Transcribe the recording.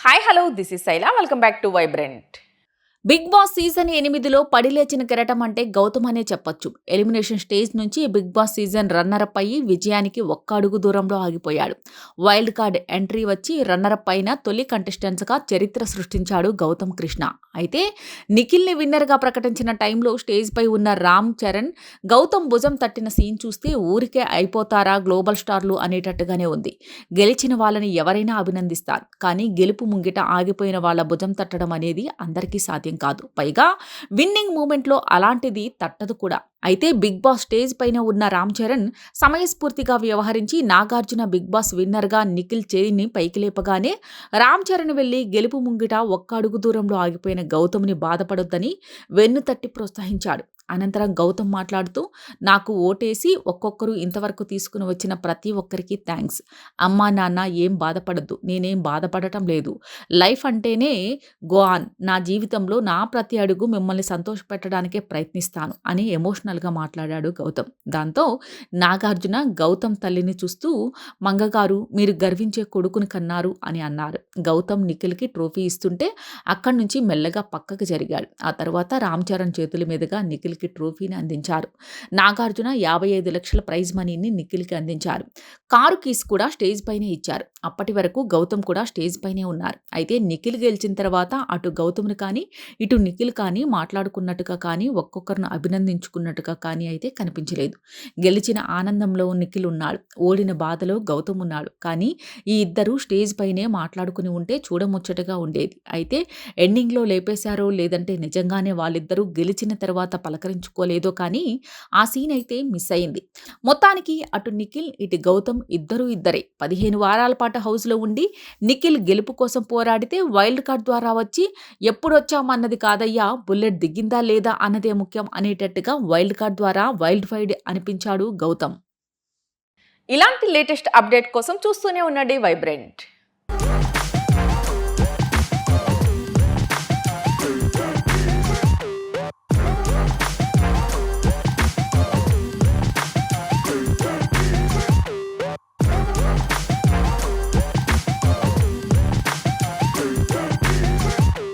Hi hello this is Shaila welcome back to vibrant. Bigg Boss season 8లో పడిలేచిన కెరటం అంటే గౌతమ్ అనే చెప్పొచ్చు. ఎలిమినేషన్ స్టేజ్ నుంచి బిగ్ బాస్ సీజన్ రన్నరప్ అయ్యి విజయానికి ఒక్క అడుగు దూరంలో ఆగిపోయాడు. వైల్డ్ కార్డ్ ఎంట్రీ వచ్చి రన్నరప్ అయిన తొలి కంటెస్టెంట్స్గా చరిత్ర సృష్టించాడు గౌతమ్ కృష్ణ. అయితే నిఖిల్ని విన్నర్గా ప్రకటించిన టైంలో స్టేజ్ పై ఉన్న రామ్ చరణ్ గౌతమ్ భుజం తట్టిన సీన్ చూస్తే ఊరికే అయిపోతారా గ్లోబల్ స్టార్లు అనేటట్టుగానే ఉంది. గెలిచిన వాళ్ళని ఎవరైనా అభినందిస్తారు, కానీ గెలుపు ముంగిట ఆగిపోయిన వాళ్ళ భుజం తట్టడం అనేది అందరికీ సాధ్యం కాదు. పైగా విన్నింగ్ మూమెంట్లో అలాంటిది తట్టదు కూడా. అయితే బిగ్ బాస్ స్టేజ్ పైన ఉన్న రామ్ చరణ్ సమయస్ఫూర్తిగా వ్యవహరించి నాగార్జున బిగ్ బాస్ విన్నర్గా నిఖిల్ చేయిని పైకి లేపగానే రామ్ చరణ్ వెళ్లి గెలుపు ముంగిట ఒక్క అడుగు దూరంలో ఆగిపోయిన గౌతమ్ని బాధపడొద్దని వెన్ను తట్టి ప్రోత్సహించాడు. అనంతరం గౌతమ్ మాట్లాడుతూ, నాకు ఓటేసి ఒక్కొక్కరు ఇంతవరకు తీసుకుని వచ్చిన ప్రతి ఒక్కరికి థ్యాంక్స్. అమ్మా నాన్న ఏం బాధపడద్దు, నేనేం బాధపడటం లేదు. లైఫ్ అంటేనే గో ఆన్. నా జీవితంలో నా ప్రతి అడుగు మిమ్మల్ని సంతోషపెట్టడానికే ప్రయత్నిస్తాను అని ఎమోషనల్గా మాట్లాడాడు గౌతమ్. దాంతో నాగార్జున గౌతమ్ తల్లిని చూస్తూ, మంగగారు మీరు గర్వించే కొడుకుని కన్నారు అని అన్నారు. గౌతమ్ నిఖిల్కి ట్రోఫీ ఇస్తుంటే అక్కడి నుంచి మెల్లగా పక్కకు జరిగాడు. ఆ తర్వాత రామ్ చరణ్ చేతుల మీదుగా నిఖిల్కి ట్రోఫీని అందించారు. నాగార్జున 55 లక్షల ప్రైజ్ మనీని నిఖిల్కి అందించారు. కారు కీస్ కూడా స్టేజ్ పైనే ఇచ్చారు. అప్పటి వరకు గౌతమ్ కూడా స్టేజ్ పైనే ఉన్నారు. అయితే నిఖిల్ గెలిచిన తర్వాత అటు గౌతమ్ని కానీ ఇటు నిఖిల్ కానీ మాట్లాడుకున్నట్టుగా కానీ ఒక్కొక్కరిని అభినందించుకున్నట్టుగా కానీ అయితే కనిపించలేదు. గెలిచిన ఆనందంలో నిఖిల్ ఉన్నాడు, ఓడిన బాధలో గౌతమ్ ఉన్నాడు. కానీ ఈ ఇద్దరు స్టేజ్ పైనే మాట్లాడుకుని ఉంటే చూడముచ్చటగా ఉండేది. అయితే ఎండింగ్లో లేపేశారో లేదంటే నిజంగానే వాళ్ళిద్దరూ గెలిచిన తర్వాత పలకరించుకోలేదో కానీ ఆ సీన్ అయితే మిస్ అయింది. మొత్తానికి అటు నిఖిల్ ఇటు గౌతమ్ ఇద్దరే 15 వారాల పాటు హౌస్లో ఉండి నిఖిల్ గెలుపు కోసం పోరాడితే వైల్డ్ కార్డ్ ద్వారా వచ్చి ఎప్పుడొచ్చామన్నది కాదయ్యా, బుల్లెట్ దిగిందా లేదా అన్నదే ముఖ్యం అనేటట్టుగా వైల్డ్ కార్డ్ ద్వారా వైల్డ్ ఫైడ్ అనిపించాడు గౌతమ్. ఇలాంటి లేటెస్ట్ అప్డేట్ కోసం చూస్తూనే ఉండండి వైబ్రెంట్.